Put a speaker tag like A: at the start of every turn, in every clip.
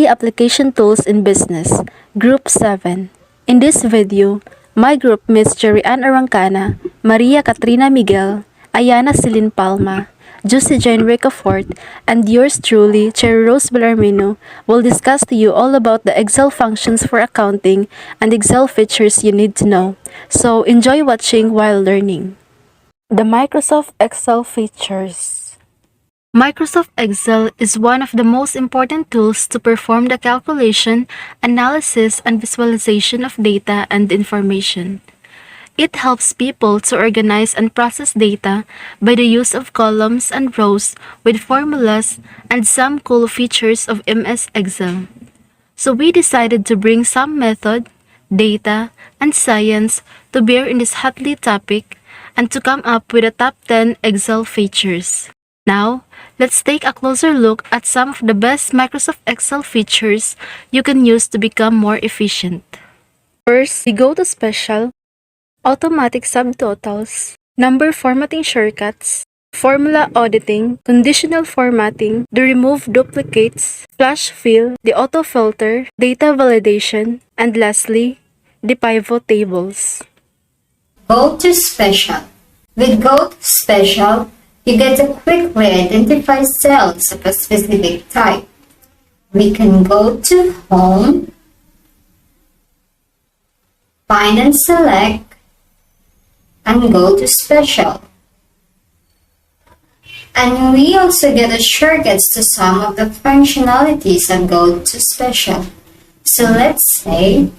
A: IT Application Tools in Business, Group 7. In this video, my group meets Ann Arangcana, Maria Katrina Miguel, Iana Celine Palma, Josiejane Ricafort, and yours truly, Sheryl Belarmino, will discuss to you all about the Excel functions for accounting and Excel features you need to know. So enjoy watching while learning. The Microsoft Excel features. Microsoft Excel is one of the most important tools to perform the calculation, analysis, and visualization of data and information. It helps people to organize and process data by the use of columns and rows with formulas and some cool features of MS Excel. So we decided to bring some method, data, and science to bear in this hotly topic and to come up with the top 10 Excel features. Now, let's take a closer look at some of the best Microsoft Excel features you can use to become more efficient. First, we go to Special, Automatic Subtotals, Number Formatting Shortcuts, Formula Auditing, Conditional Formatting, the Remove Duplicates, Flash Fill, the Auto Filter, Data Validation, and lastly, the Pivot Tables.
B: Go to Special. With Go to Special, you get to quickly identify cells of a specific type. We can go to Home, find and select, and go to Special. And we also get a shortcuts to some of the functionalities of Go to Special. So let's say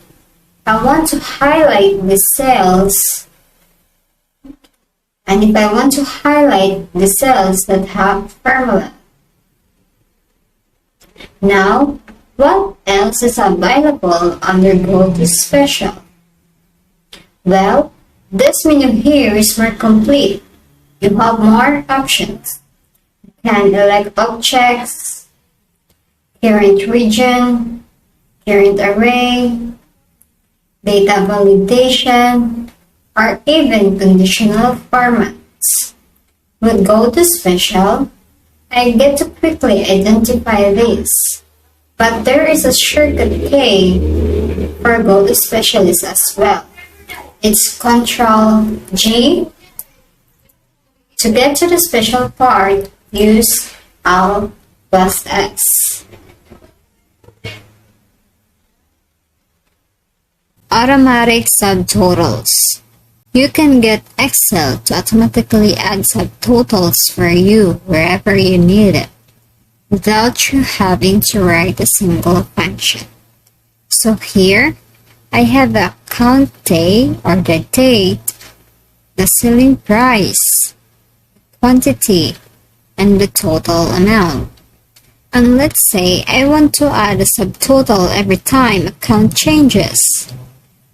B: I want to highlight the cells. And if I want to highlight the cells that have formula. Now, what else is available under Go to Special? Well, this menu here is more complete. You have more options. You can elect objects, current region, current array, data validation, or even conditional formats. With Go to Special, I get to quickly identify this. But there is a shortcut key for Go to Specialist as well. It's Ctrl G. To get to the special part, use Alt plus X. Automatic Subtotals. You can get Excel to automatically add subtotals for you wherever you need it, without you having to write a single function. So here, I have the count day or the date, the selling price, quantity, and the total amount. And let's say I want to add a subtotal every time a count changes.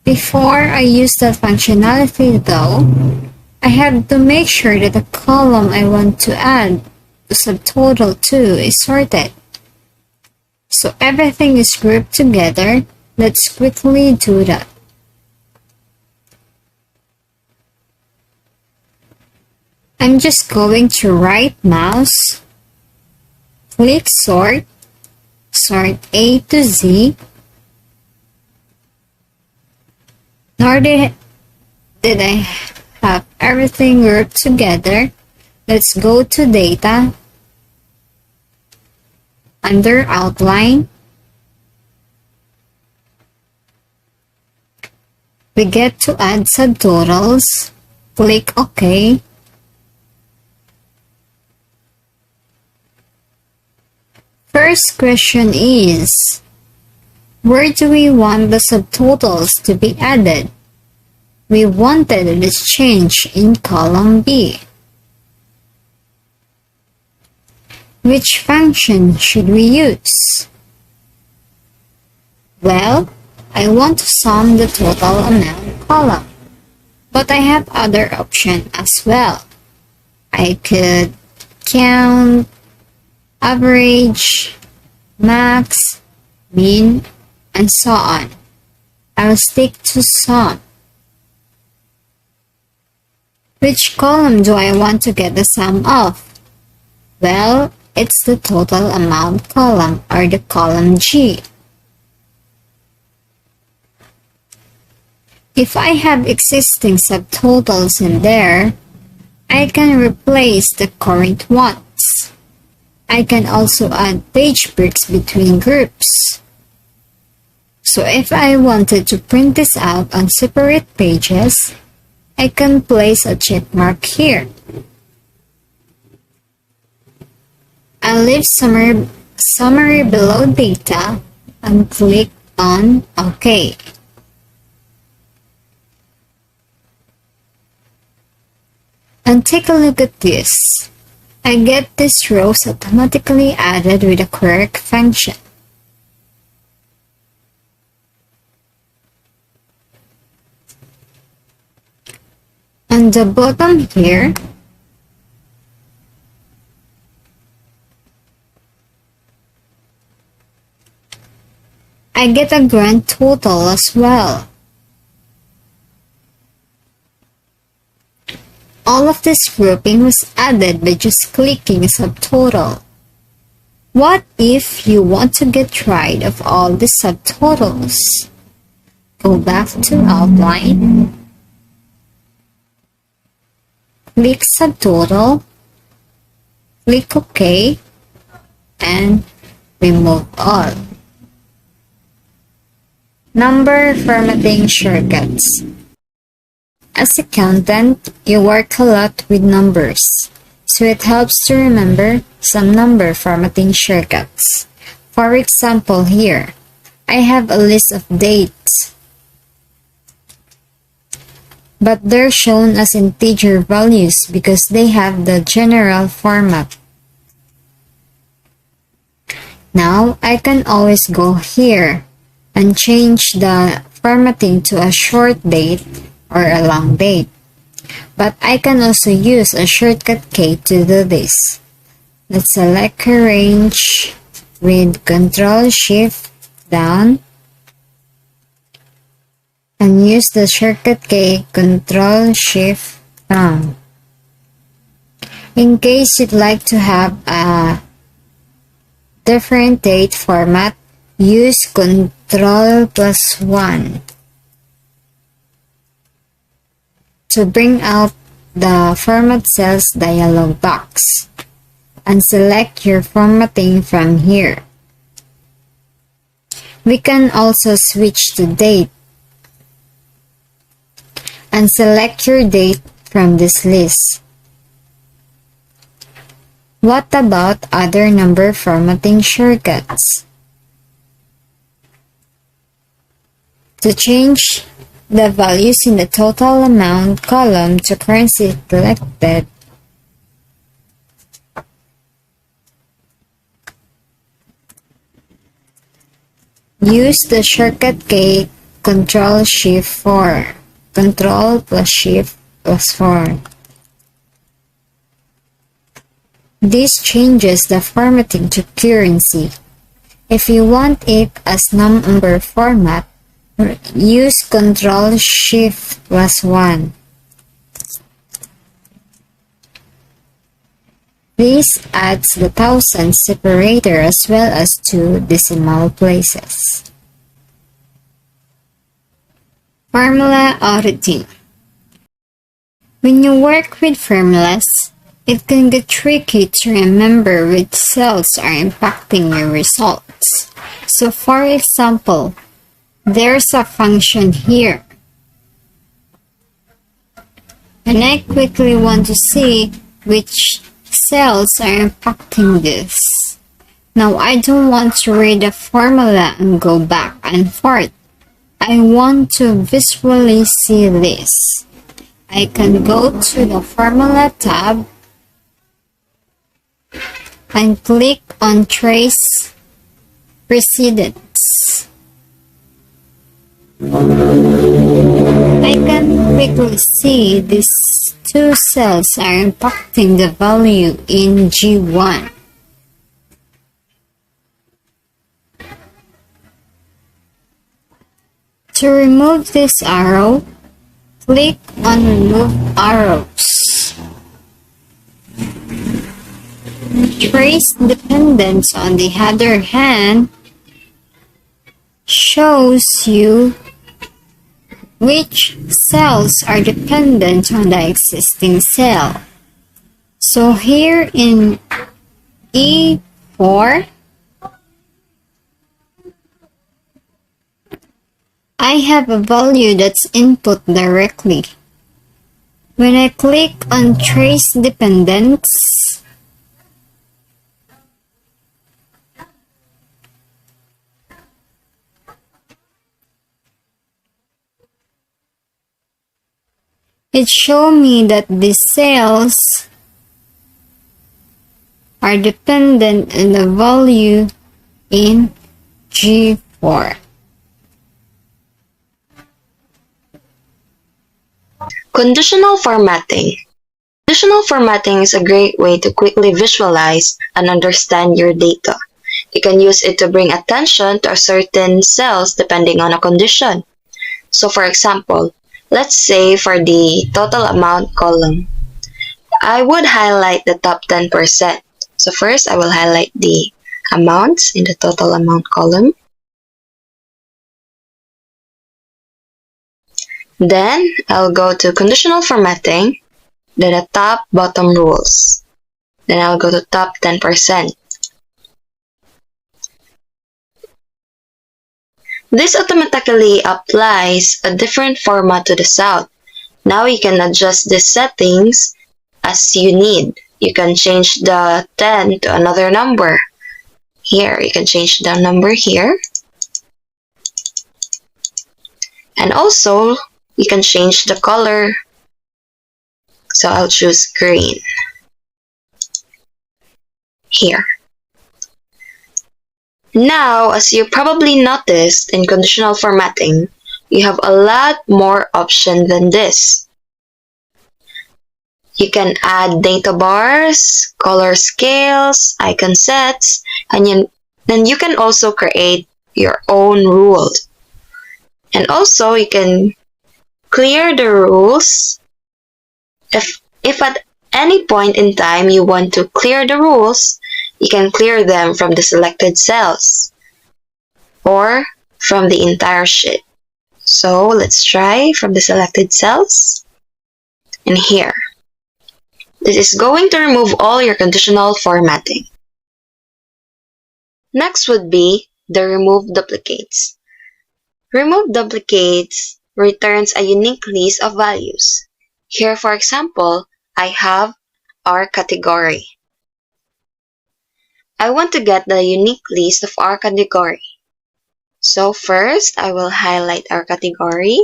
B: Before I use that functionality though, I have to make sure that the column I want to add the subtotal to is sorted. So everything is grouped together. Let's quickly do that. I'm just going to right mouse, click sort, sort A to Z. Nor did I have everything grouped together. Let's go to Data, under Outline. We get to add subtotals. Click OK. First question is, where do we want the subtotals to be added? We wanted this change in column B. Which function should we use? Well, I want to sum the total amount column, but I have other options as well. I could count, average, max, mean, and so on. I'll stick to sum. Which column do I want to get the sum of? Well, it's the total amount column or the column G. If I have existing subtotals in there, I can replace the current ones. I can also add page breaks between groups. So if I wanted to print this out on separate pages, I can place a check mark here. I'll leave summary below data and click on OK. And take a look at this. I get these rows automatically added with the correct function. On the bottom here, I get a grand total as well. All of this grouping was added by just clicking a subtotal. What if you want to get rid of all the subtotals? Go back to Outline, click Subtotal, click OK, and remove all. Number formatting shortcuts. As accountant, you work a lot with numbers, so it helps to remember some number formatting shortcuts. For example, here, I have a list of dates, but they're shown as integer values because they have the general format. Now, I can always go here and change the formatting to a short date or a long date. But I can also use a shortcut key to do this. Let's select Arrange with Ctrl-Shift down and use the shortcut key Ctrl-Shift down. In case you'd like to have a different date format, use Ctrl+1 to bring out the Format Cells dialog box and select your formatting from here. We can also switch to date and select your date from this list. What about other number formatting shortcuts? To change the values in the total amount column to currency selected, use the shortcut key Ctrl+Shift+4. Ctrl+Shift+4. This changes the formatting to currency. If you want it as number format, use Ctrl+Shift+1. This adds the thousands separator as well as 2 decimal places. Formula auditing. When you work with formulas, it can get tricky to remember which cells are impacting your results. So for example, there's a function here, and I quickly want to see which cells are impacting this. Now I don't want to read the formula and go back and forth. I want to visually see this. I can go to the Formula tab and click on Trace Precedence. I can quickly see these 2 cells are impacting the value in G1. To remove this arrow, click on Remove Arrows. Trace dependence, on the other hand, shows you which cells are dependent on the existing cell. So here in E4, I have a value that's input directly. When I click on Trace Dependence, it shows me that the cells are dependent on the value in G4.
C: Conditional formatting. Conditional formatting is a great way to quickly visualize and understand your data. You can use it to bring attention to a certain cells depending on a condition. So for example, let's say for the total amount column, I would highlight the top 10%. So first, I will highlight the amounts in the total amount column. Then, I'll go to conditional formatting, then the top bottom rules. Then I'll go to top 10%. This automatically applies a different format to the cell. Now you can adjust the settings as you need. You can change the 10 to another number. Here, you can change the number here. And also, you can change the color. So I'll choose green. Here. Now, as you probably noticed in conditional formatting, you have a lot more options than this. You can add data bars, color scales, icon sets, and then you can also create your own rules. And also, you can clear the rules. If at any point in time you want to clear the rules, you can clear them from the selected cells or from the entire sheet. So let's try from the selected cells and here. This is going to remove all your conditional formatting. Next would be the remove duplicates. Remove duplicates returns a unique list of values. Here, for example, I have our category. I want to get the unique list of our category. So first, I will highlight our category.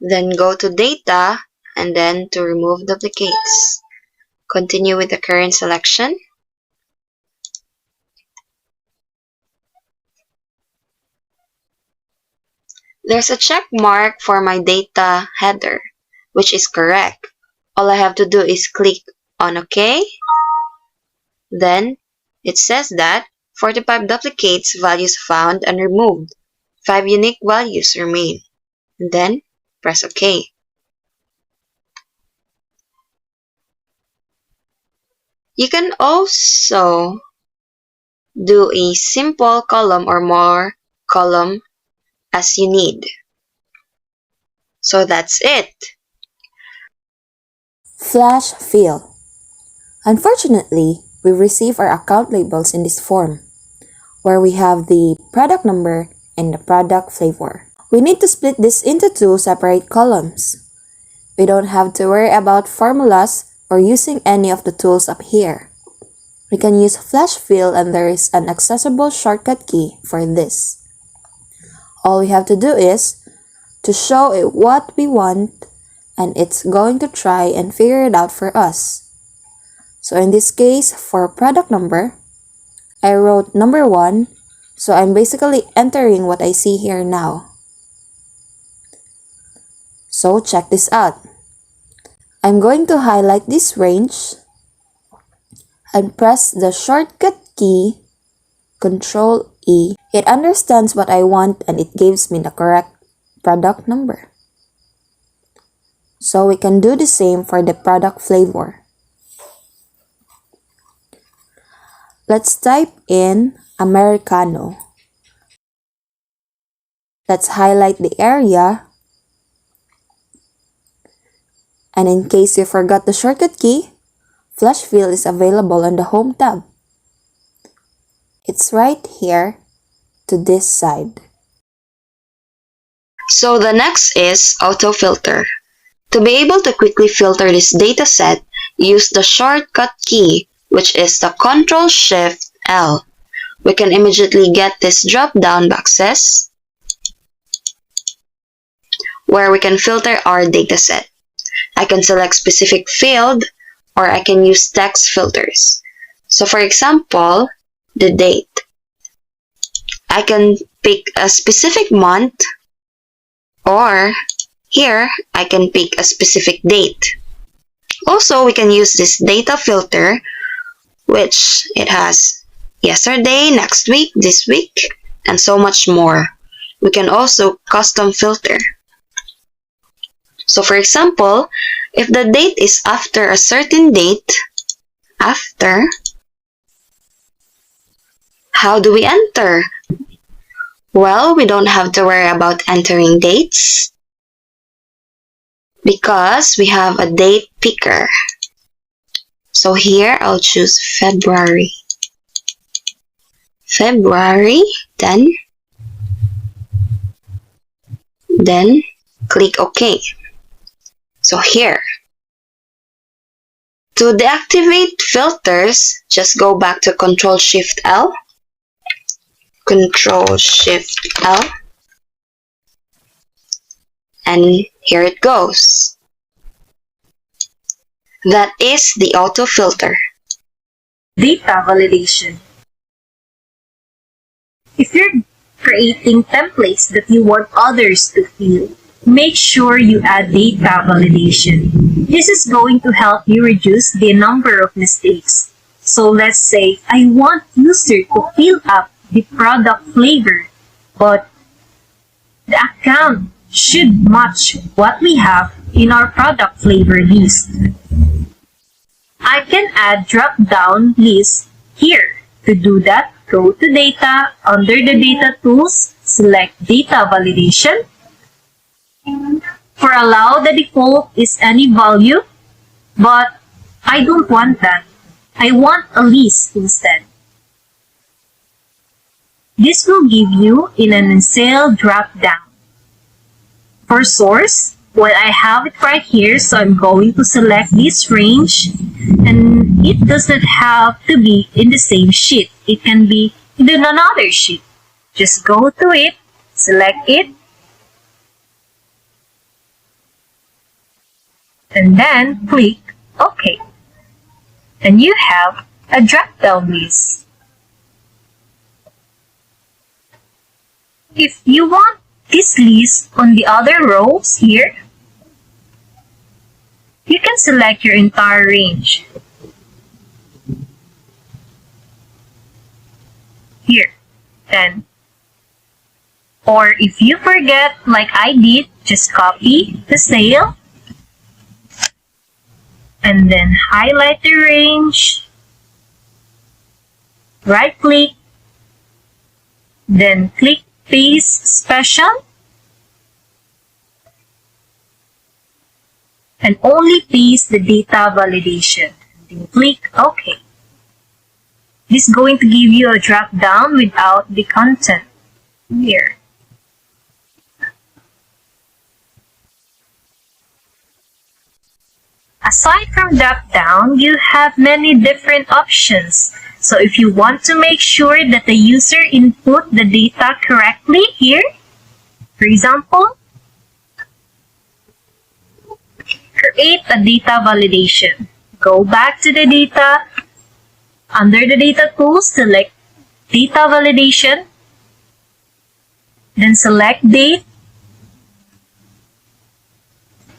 C: Then go to data and then to remove duplicates. Continue with the current selection. There's a check mark for my data header, which is correct. All I have to do is click on OK. Then it says that 45 duplicates values found and removed. 5 unique values remain. And then press OK. You can also do a simple column or more column as you need. So that's it.
D: Flash fill. Unfortunately, we receive our account labels in this form, where we have the product number and the product flavor. We need to split this into two separate columns. We don't have to worry about formulas or using any of the tools up here. We can use flash fill and there is an accessible shortcut key for this. All we have to do is to show it what we want and it's going to try and figure it out for us. So in this case, for product number, I wrote number 1, so I'm basically entering what I see here now. So check this out. I'm going to highlight this range and press the shortcut key, Ctrl E. It understands what I want and it gives me the correct product number. So we can do the same for the product flavor. Let's type in Americano. Let's highlight the area. And in case you forgot the shortcut key, Flash Fill is available on the Home tab. It's right here to this side.
C: So the next is Autofilter. To be able to quickly filter this dataset, use the shortcut key, which is the Ctrl-Shift-L. We can immediately get this drop-down boxes where we can filter our dataset. I can select specific field or I can use text filters. So for example, the date. I can pick a specific month or here I can pick a specific date. Also, we can use this data filter, which it has yesterday, next week, this week, and so much more. We can also custom filter. So for example, if the date is after a certain date, after, how do we enter? Well, we don't have to worry about entering dates because we have a date picker. So here I'll choose February. Then click OK. So here. To deactivate filters, just go back to Ctrl-Shift-L. Ctrl-Shift-L. And here it goes. That is the auto filter.
E: Data validation. If you're creating templates that you want others to fill, make sure you add data validation. This is going to help you reduce the number of mistakes. So let's say I want user to fill up the product flavor, but the account should match what we have in our product flavor list. I can add drop-down list here. To do that, go to Data, under the Data Tools, select Data Validation. For allow, the default is any value, but I don't want that. I want a list instead. This will give you in an cell drop-down. For source, well, I have it right here, so I'm going to select this range, and it doesn't have to be in the same sheet. It can be in another sheet. Just go to it, select it, and then click OK. And you have a drop-down list. If you want this list on the other rows here, you can select your entire range. Here. Then, or if you forget, like I did, just copy the cell and then highlight the range, right click, then click Paste Special, and only paste the data validation. Then click OK. This is going to give you a drop down without the content here. Aside from drop down, you have many different options. So if you want to make sure that the user input the data correctly here, for example, create a data validation. Go back to the data, under the data tools, select data validation, then select date.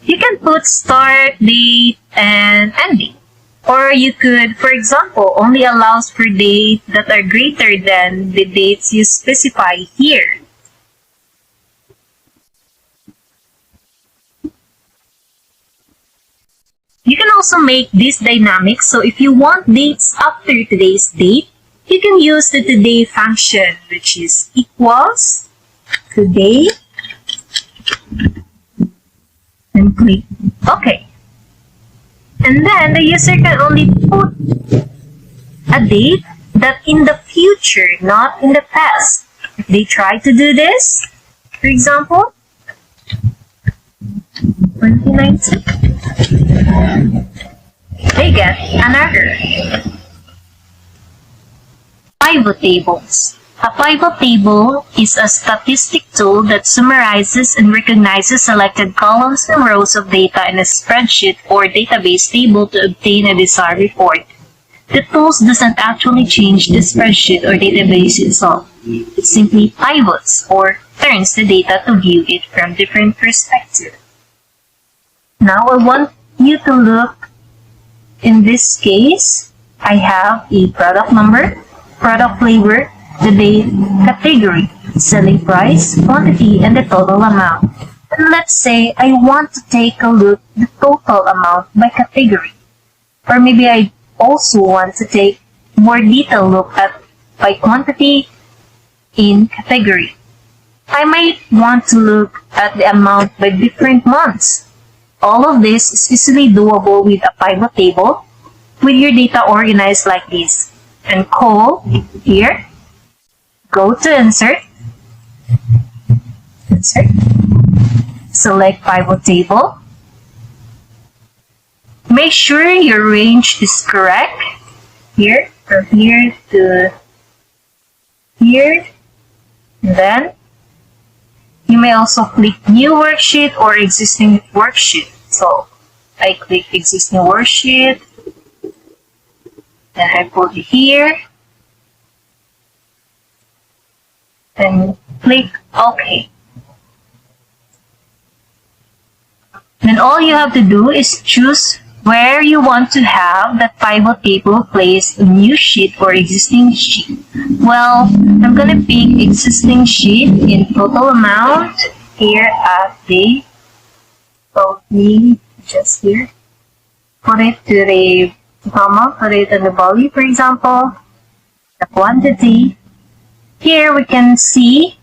E: You can put start date and end date. Or you could, for example, only allows for dates that are greater than the dates you specify here. You can also make this dynamic, so if you want dates after today's date, you can use the today function, which is equals today, and click OK. And then the user can only put a date that in the future, not in the past. If they try to do this, for example, 2019, they get an error. Pivot tables. A pivot table is a statistic tool that summarizes and recognizes selected columns and rows of data in a spreadsheet or database table to obtain a desired report. The tool doesn't actually change the spreadsheet or database itself. It simply pivots or turns the data to view it from different perspectives. Now I want you to look, in this case, I have a product number, product flavor, the date, category, selling price, quantity, and the total amount. And let's say I want to take a look at the total amount by category. Or maybe I also want to take more detailed look at by quantity in category. I might want to look at the amount by different months. All of this is easily doable with a pivot table with your data organized like this. And call here, go to insert, select pivot table. Make sure your range is correct. Here, from here to here. And then, you may also click new worksheet or existing worksheet. So, I click existing worksheet. Then I put it here. And click OK. Then all you have to do is choose where you want to have that pivot table placed in new sheet or existing sheet. Well, I'm going to pick existing sheet in total amount here at the, so me just here. Put it to the comma, put it in the body, for example, the quantity. Here we can see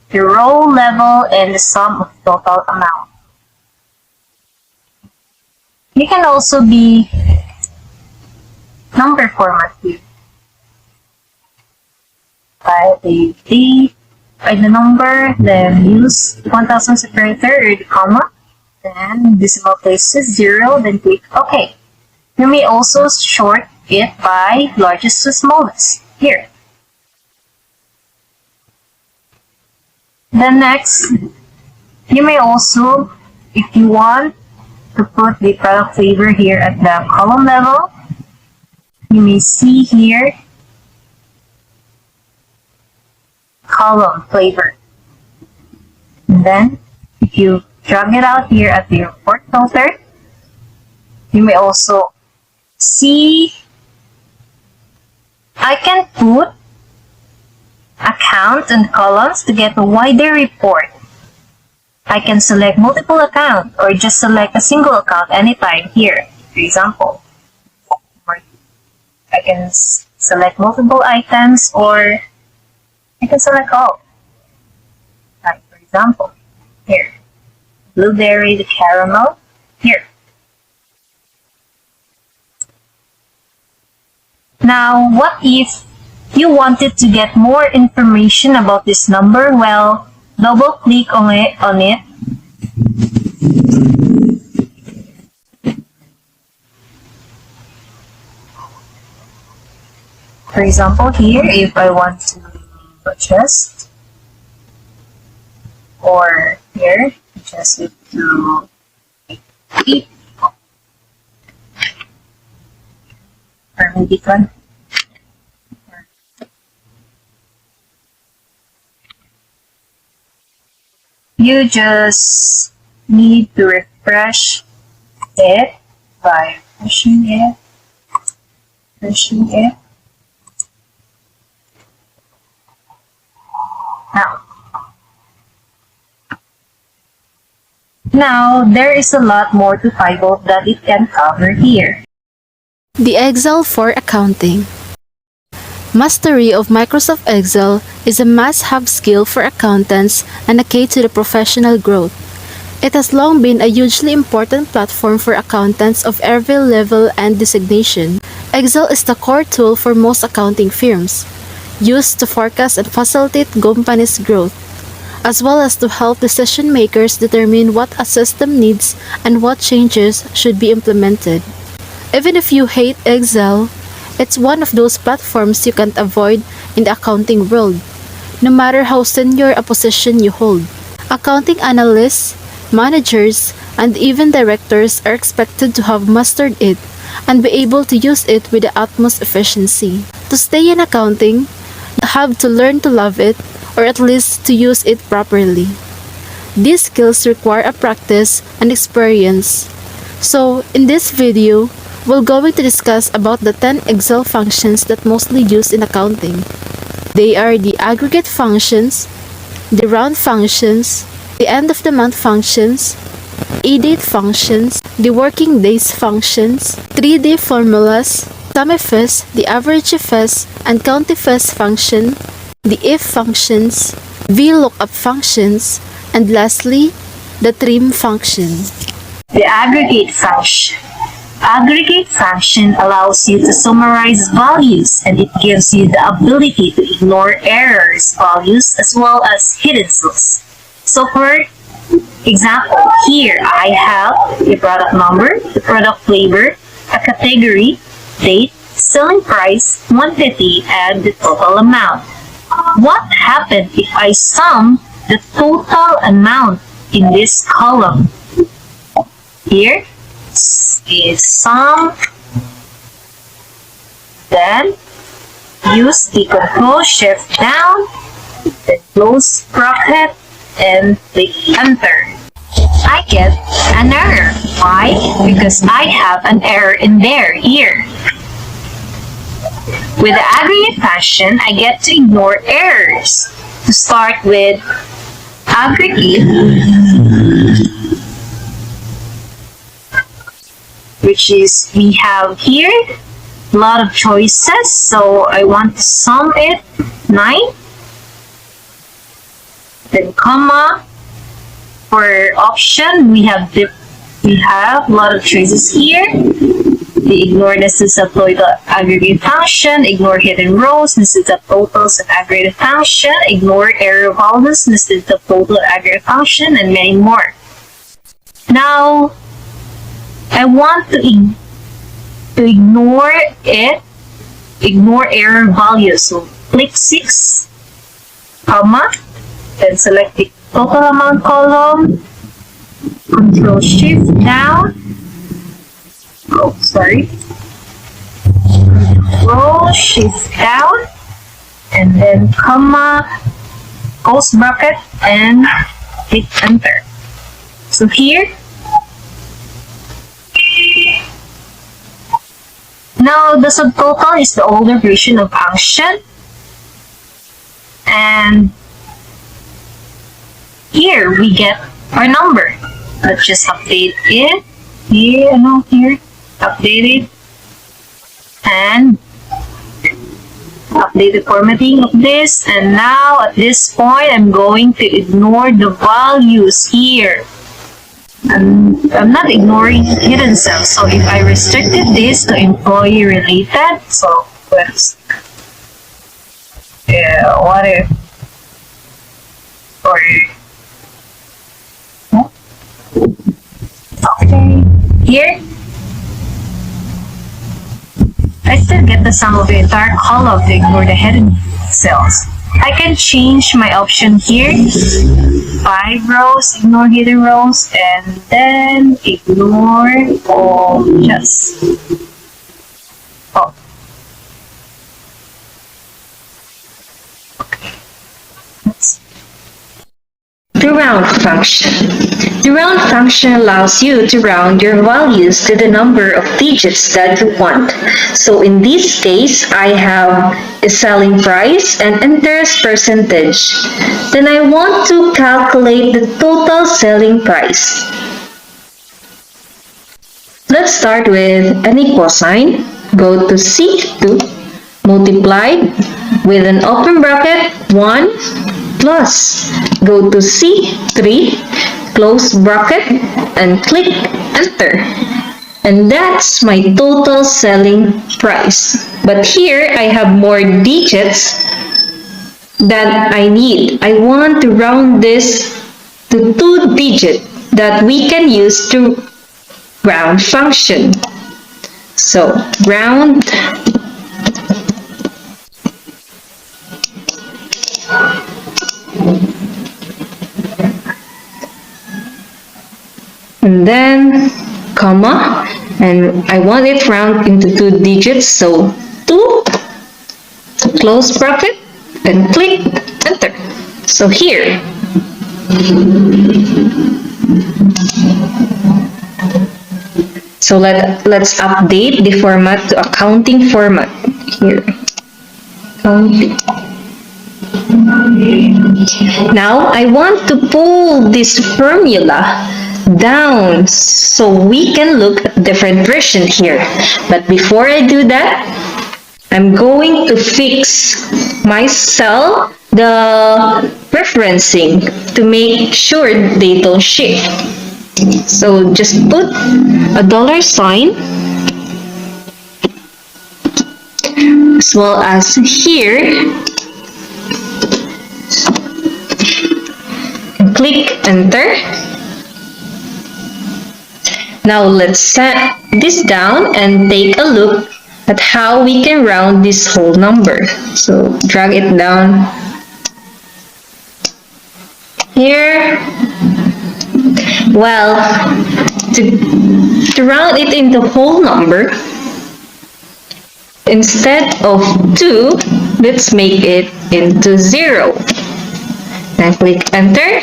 E: the row level and the sum of total amount. You can also be number format here. By the date, by the number, then use 1000 separator or the comma, then decimal places 0, then click OK. You may also sort it by largest to smallest here. Then next, you may also, if you want, to put the product flavor here at the column level. You may see here column flavor. And then if you drag it out here at the report filter, you may also see I can put account and columns to get a wider report. I can select multiple accounts or just select a single account anytime here, for example. Or I can select multiple items or I can select all. Like for example, here, blueberry, the caramel, here. Now, what if you wanted to get more information about this number? Well, double click on it. For example, here, if I want to adjust, or here, adjust it to 8, or maybe 20. You just need to refresh it by pushing it. Now, there is a lot more to FIBO that it can cover here.
A: The Excel for accounting. Mastery of Microsoft Excel is a must-have skill for accountants and a key to the professional growth. It has long been a hugely important platform for accountants of every level and designation. Excel is the core tool for most accounting firms, used to forecast and facilitate companies' growth, as well as to help decision makers determine what a system needs and what changes should be implemented. Even if you hate Excel, it's one of those platforms you can't avoid in the accounting world, no matter how senior a position you hold. Accounting analysts, managers, and even directors are expected to have mastered it and be able to use it with the utmost efficiency. To stay in accounting, you have to learn to love it, or at least to use it properly. These skills require a practice and experience. So, in this video, we're going to discuss about the 10 Excel functions that mostly used in accounting. They are the aggregate functions, the round functions, the end of the month functions, EDATE functions, the working days functions, 3D formulas, Sumifs, the Averageifs and Countifs function, the if functions, VLOOKUP functions, and lastly, the trim function.
E: The aggregate function. Aggregate function allows you to summarize values, and it gives you the ability to ignore errors, values, as well as hidden cells. So for example, here I have the product number, the product flavor, a category, date, selling price, quantity, and the total amount. What happens if I sum the total amount in this column? Here is sum, then use the Control Shift down, then close bracket, and click enter. I get an error. Why? Because I have an error in there here. With the aggregate function, I get to ignore errors. To start with aggregate, which is we have here a lot of choices, so I want to sum it 9, then comma. For option, we have a lot of choices here. The ignore the subtotal aggregate function, ignore hidden rows, this is the totals and aggregate function, ignore error values, this is the total aggregate function, and many more. Now, I want to ignore it, ignore error values. So click 6, comma, then select the total amount column, Control Shift down, Control Shift down, and then comma, close bracket, and hit enter. So here, now the subtotal is the older version of function, and here we get our number. Let's just update it here, update it, and update the formatting of this. And now at this point, I'm going to ignore the values here. And I'm not ignoring hidden cells. So if I restricted this to employee related, so let's, what if, or, okay, here, I still get the sum of the entire column to ignore the hidden cells. I can change my option here, 5 rows, ignore hidden rows, and then ignore all just. Oh. Okay. Let's the round function. The round function allows you to round your values to the number of digits that you want. So in this case, I have a selling price and interest percentage. Then I want to calculate the total selling price.
F: Let's start with an equal sign. Go to C2, multiplied with an open bracket 1 plus. Go to C3, close bracket, and click enter. And that's my total selling price. But here I have more digits that I need. I want to round this to 2 digits that we can use to round function. So round and then comma, and I want it round into 2 digits, so 2, close bracket, and click enter. So here, so let's update the format to accounting format here. Accounting. Now I want to pull this formula down so we can look at different version here. But before I do that, I'm going to fix my cell, the referencing, to make sure they don't shift. So just put a dollar sign as well as here, and click enter. Now let's set this down and take a look at how we can round this whole number. So drag it down here. Well, to round it into whole number, instead of 2, let's make it into 0. Then click enter.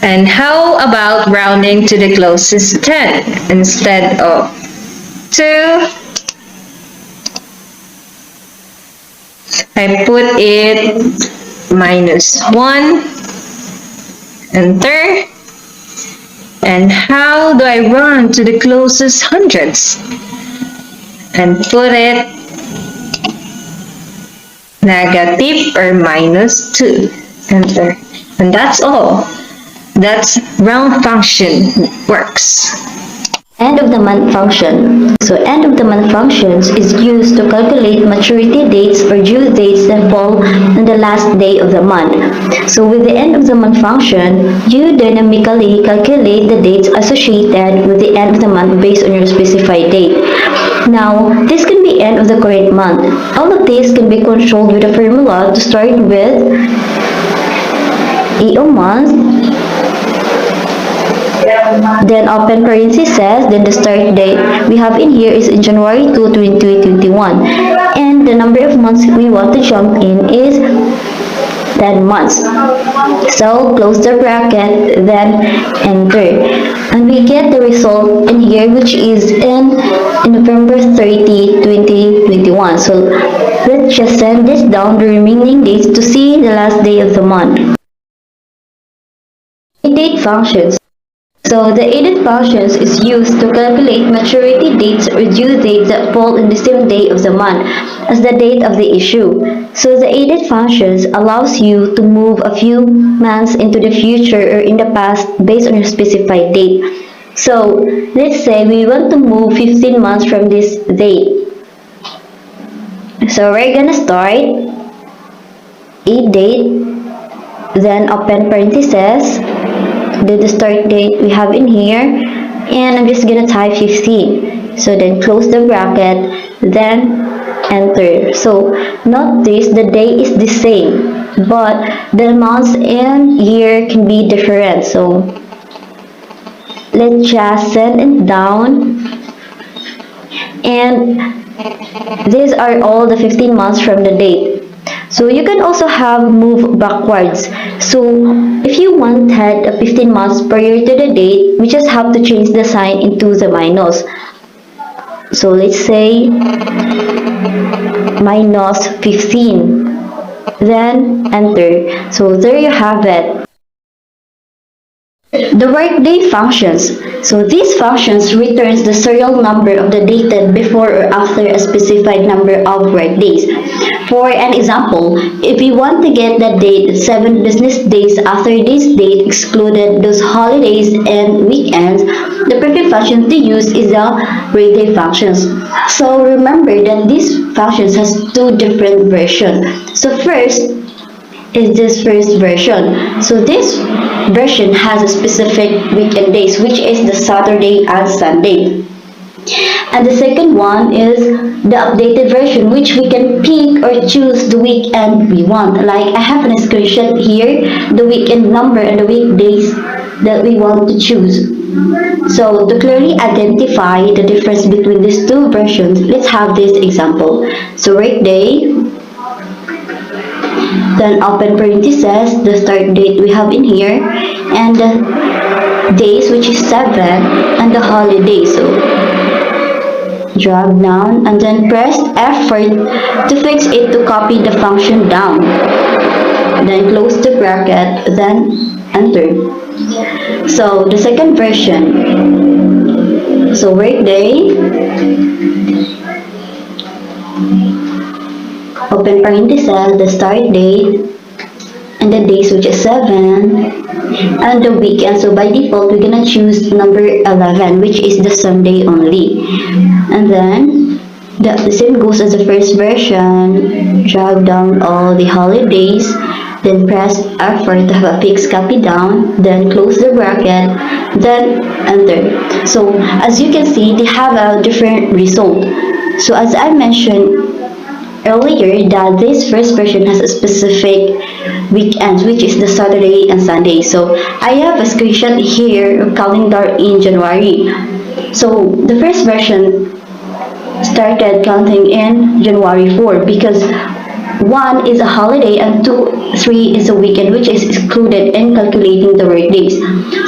F: And how about rounding to the closest 10? Instead of 2, I put it -1, enter. And how do I round to the closest hundreds? And put it negative or -2, enter. And that's all. That's round function works.
G: End of the month function. So end of the month functions is used to calculate maturity dates or due dates that fall on the last day of the month. So with the end of the month function, you dynamically calculate the dates associated with the end of the month based on your specified date. Now, this can be end of the current month. All of this can be controlled with a formula to start with EOMONTH, then open parentheses, then the start date we have in here is in January 2, 2021, and the number of months we want to jump in is 10 months. So close the bracket, then enter, and we get the result in here, which is in November 30, 2021. So let's just send this down the remaining dates to see the last day of the month. EDATE functions. So the EDATE functions is used to calculate maturity dates or due dates that fall in the same day of the month as the date of the issue. So the EDATE functions allows you to move a few months into the future or in the past based on your specified date. So let's say we want to move 15 months from this date. So we're gonna start EDATE, then open parentheses, the start date we have in here, and I'm just gonna type 15. So then close the bracket, then enter. So notice the day is the same, but the months and year can be different. So let's just send it down, and these are all the 15 months from the date. So you can also have move backwards. So if you wanted a 15 months prior to the date, we just have to change the sign into the minus. So let's say -15, then enter. So there you have it. The workday functions. So these functions returns the serial number of the dated before or after a specified number of workdays. For an example, if we want to get the date 7 business days after this date excluded those holidays and weekends, the perfect function to use is the workday functions. So remember that these functions has two different versions. So first, is this first version. So this version has a specific weekend days, which is the Saturday and Sunday. And the second one is the updated version, which we can pick or choose the weekend we want. Like I have a screenshot here, the weekend number and the weekdays that we want to choose. So to clearly identify the difference between these two versions, let's have this example. So workday, then open parentheses, the start date we have in here, and the days, which is 7, and the holiday. So drag down and then press F4 to fix it to copy the function down. Then close the bracket, then enter. So the second version. So workday, open parentheses, the start date, and the days, which is 7, and the weekend. So by default, we're gonna choose number 11, which is the Sunday only. And then the same goes as the first version. Drag down all the holidays, then press F4 to have a fixed copy down, then close the bracket, then enter. So as you can see, they have a different result. So as I mentioned earlier, that this first version has a specific weekends, which is the Saturday and Sunday. So I have a screenshot here of calendar in January. So the first version started counting in January 4 because 1 is a holiday and 3 is a weekend, which is excluded in calculating the workdays.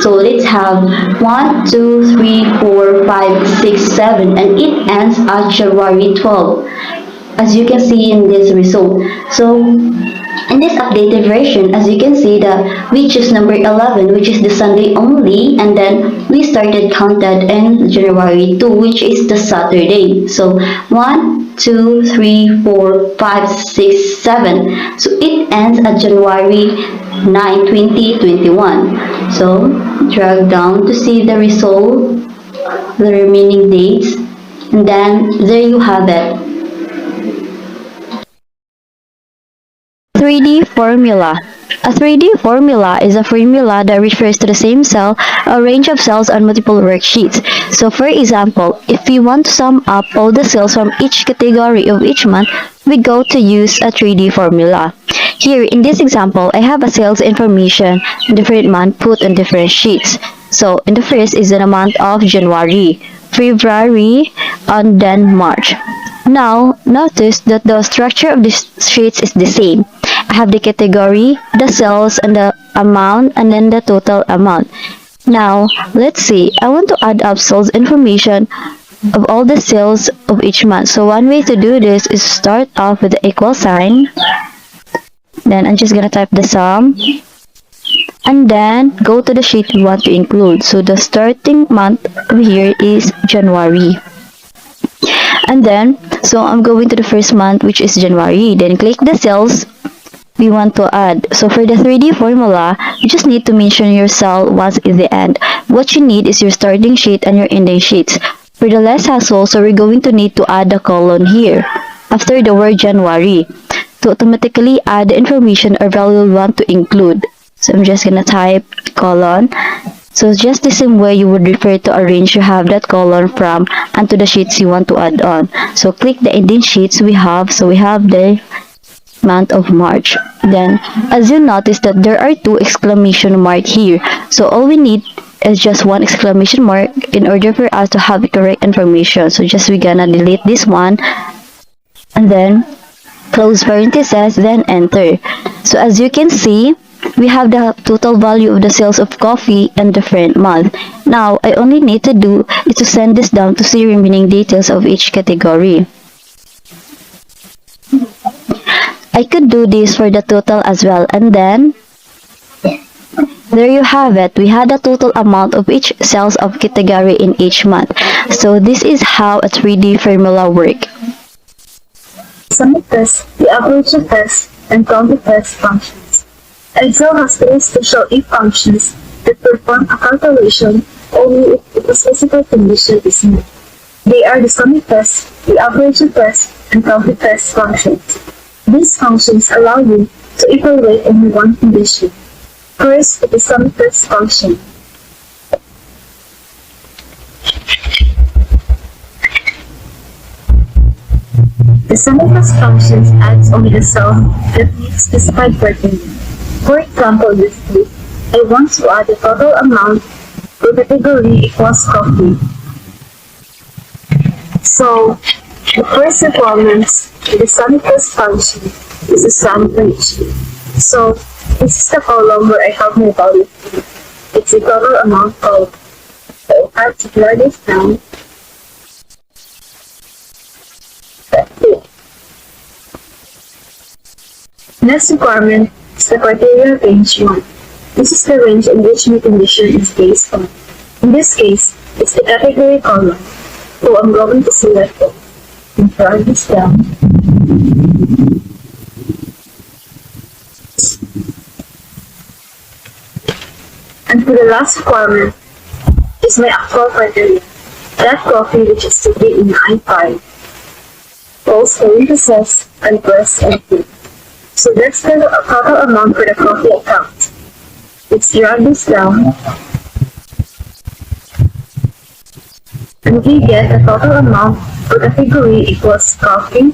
G: So let's have 1, 2, 3, 4, 5, 6, 7, and it ends at January 12. As you can see in this result. So in this updated version, as you can see that we choose number 11, which is the Sunday only, and then we started counted in January 2, which is the Saturday. So 1, 2, 3, 4, 5, 6, 7. So it ends at January 9, 2021. So drag down to see the result, the remaining dates, and then there you have it.
H: 3D formula. A 3D formula is a formula that refers to the same cell, a range of cells on multiple worksheets. So for example, if we want to sum up all the cells from each category of each month, we go to use a 3D formula. Here in this example, I have a sales information in different month put on different sheets. So in the first is the month of January, February, and then March. Now, notice that the structure of these sheets is the same. I have the category, the cells, and the amount, and then the total amount. Now, let's see. I want to add up sales information of all the sales of each month. So one way to do this is start off with the equal sign. Then I'm just gonna type the sum. And then go to the sheet you want to include. So the starting month here is January. And then, so I'm going to the first month, which is January. Then click the cells we want to add. So for the 3D formula, you just need to mention your cell once in the end. What you need is your starting sheet and your ending sheets. For the less hassle, so we're going to need to add a colon here after the word January to automatically add the information or value we want to include. So I'm just gonna type colon. So just the same way you would refer to a range you have that column from and to the sheets you want to add on. So click the ending sheets we have. So we have the month of March. Then as you notice that there are 2 exclamation mark here. So all we need is just 1 exclamation mark in order for us to have the correct information. So just we're gonna delete this one and then close parentheses, then enter. So as you can see, we have the total value of the sales of coffee in different month. Now, I only need to do is to send this down to see remaining details of each category. I could do this for the total as well, and then There you have it. We had the total amount of each cells of category in each month. So this is how a 3D formula works.
E: Sumifs, the Averageifs, and Countifs functions. Excel has three special if functions that perform a calculation only if a specific condition is met. They are the Sumifs, the Averageifs, and Countifs functions. These functions allow you to evaluate only one condition. First, the Sumifs function. The Sumifs function adds only the cell that meets specified criteria. For example, in this case, I want to add the total amount to the category equals coffee. So, the first requirements in the Sumifs function is a sum for each. So, this is the column where I have my value. It's the total amount column. So, I have to write this down. Next requirement is the criteria range 1. This is the range in which my condition is based on. In this case, it's the category column. So I'm going to select it and write this down. And for the last requirement is my actual criteria. That coffee which is to be in I5. False parentheses and press enter. So that's the total amount for the coffee account. Let's drag this down. And we get the total amount for the category equals coffee,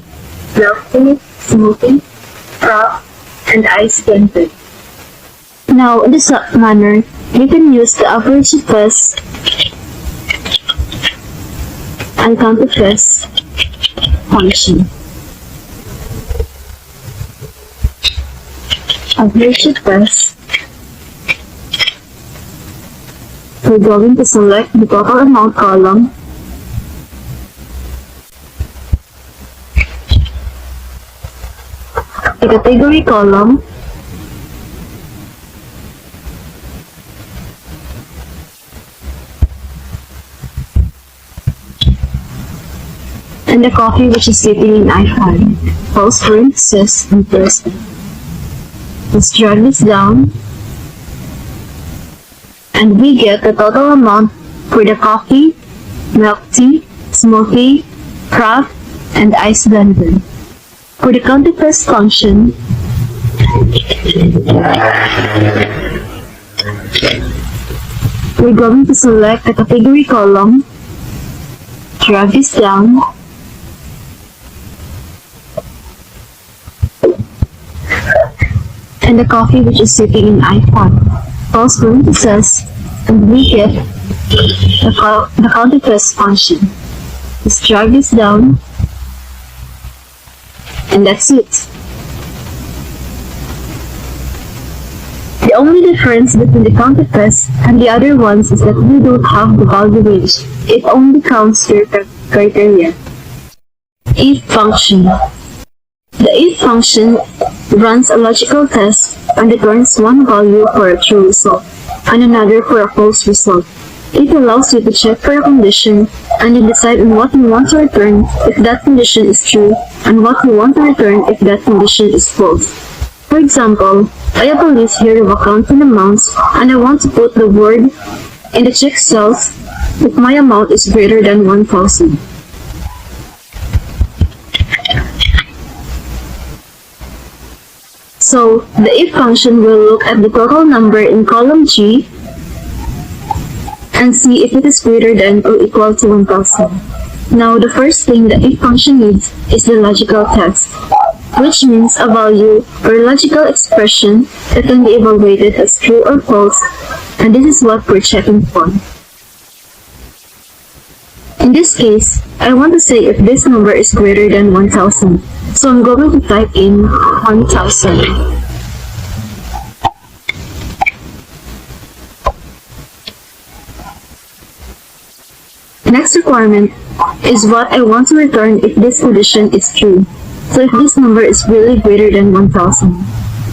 E: milk tea, smoothie, frap, and ice blended. Now, in this manner, you can use the Averageifs and Countifs function. Averageifs, we're going to select the total amount column, the category column, and the coffee which is sitting in I5, false parentheses and press enter. Let's drag this down, and we get the total amount for the coffee, milk tea, smoothie, frap, and ice blended. For the Countifs function, we're going to select the category column, drag this down, and the coffee which is sitting in I5. False parentheses, and we get the Countifs function. Let's drag this down, and that's it. The only difference between the Countifs and the other ones is that we don't have the value range. It only counts your criteria. If function. The if function runs a logical test and returns one value for a true result and another for a false result. It allows you to check for a condition and then decide on what you want to return if that condition is true and what you want to return if that condition is false. For example, I have a list here of accounting amounts and I want to put the word in the check cells if my amount is greater than 1,000. So, the if function will look at the total number in column G and see if it is greater than or equal to 1,000. Now, the first thing the if function needs is the logical test, which means a value or logical expression that can be evaluated as true or false, and this is what we're checking for. In this case, I want to say if this number is greater than 1,000. So I'm going to type in 1,000. Next requirement is what I want to return if this condition is true. So if this number is really greater than 1,000.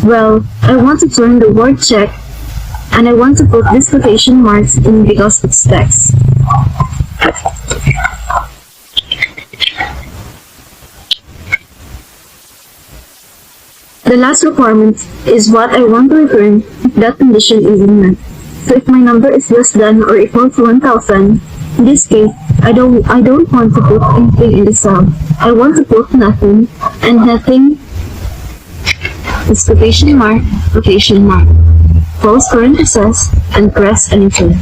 E: Well, I want to turn the word check And I want to put these quotation marks in because it's text. The last requirement is what I want to return if that condition isn't met. So if my number is less than or equal to 1000, in this case, I don't want to put anything in the cell. I want to put nothing, and nothing is quotation mark, close parenthesis, and press enter.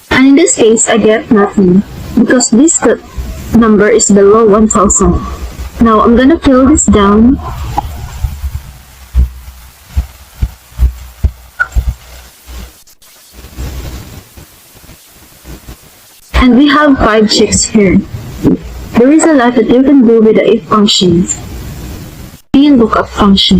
E: And in this case, I get nothing, because this number is below 1000. Now I'm gonna fill this down. And we have 5 checks here. There is a lot that you can do with the if functions. VLOOKUP function.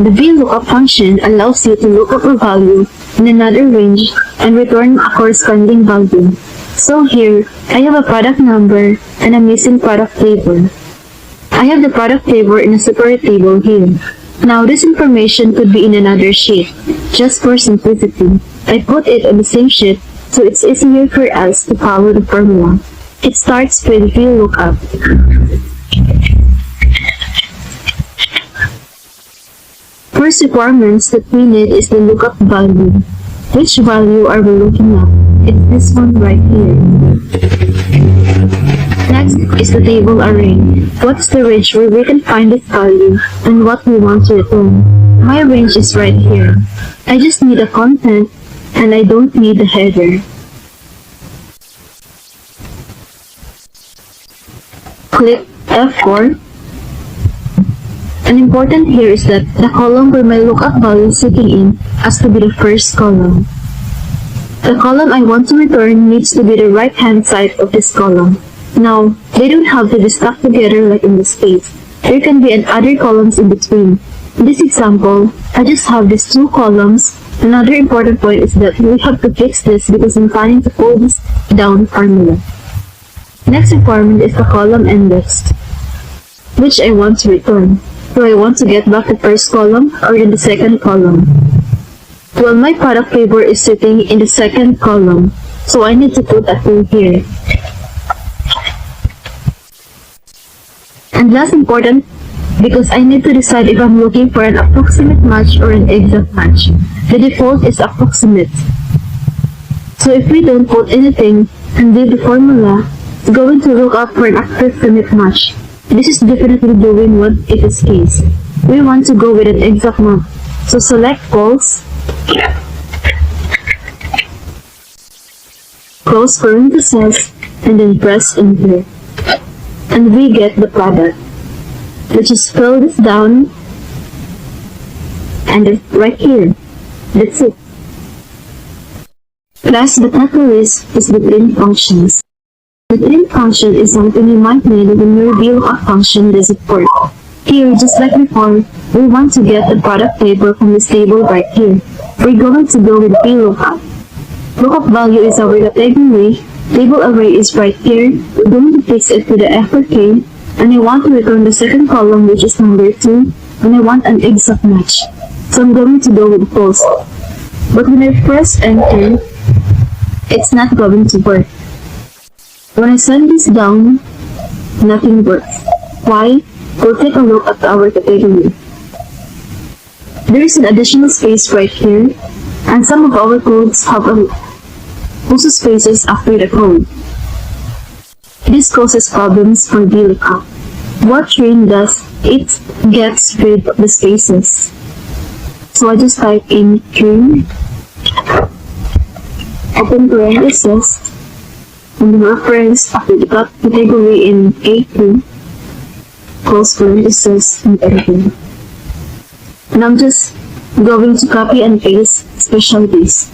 E: The VLOOKUP function allows you to look up a value in another range and return a corresponding value. So here, I have a product number and a missing product table. I have the product table in a separate table here. Now this information could be in another sheet. Just for simplicity, I put it on the same sheet so it's easier for us to follow the formula. It starts with VLOOKUP. First requirements that we need is the lookup value. Which value are we looking at? It's this one right here. Next is the table array. What's the range where we can find this value and what we want to return? My range is right here. I just need a content and I don't need the header. Click F4. And important here is that the column where my lookup value is sitting in has to be the first column. The column I want to return needs to be the right-hand side of this column. Now, they don't have to be stuck together like in this case. There can be other columns in between. In this example, I just have these 2 columns. Another important point is that we have to fix this because I'm planning to pull this down formula. Next requirement is the column index, which I want to return. Do I want to get back the first column or in the second column? Well, my product table is sitting in the second column, so I need to put a 2 here. And that's important because I need to decide if I'm looking for an approximate match or an exact match. The default is approximate. So if we don't put anything and leave the formula, it's going to look up for an approximate match. This is definitely doing what it is case. We want to go with an exact match. So select false, close parenthesis, and then press enter. And we get the product. Let's just fill this down, and it's right here. That's it. Last but not least is the print functions. The print function is something you might need when your VLOOKUP function doesn't work. Here, just like before, we want to get the product table from this table right here. We're going to go with VLOOKUP. Lookup value is our category. Table array is right here. We're going to fix it with the effort K, and I want to return the second column, which is number 2, and I want an exact match. So I'm going to go with false. But when I press enter, it's not going to work. When I send this down, nothing works. Why? We'll take a look at our category. There is an additional space right here, and some of our codes have also spaces after the code. This causes problems for VLOOKUP. What train does, it gets rid of the spaces. So I just type in train, open parenthesis, and the reference after the category in A2, close parenthesis, and enter. And I'm just going to copy and paste specialties.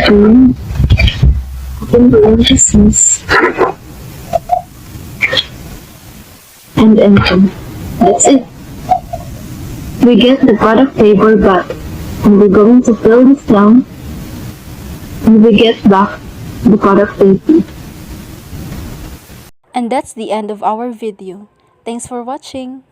E: And open parenthesis, and enter. That's it. We get the product table back, and we're going to fill this down, and we get back the product table.
A: And that's the end of our video. Thanks for watching!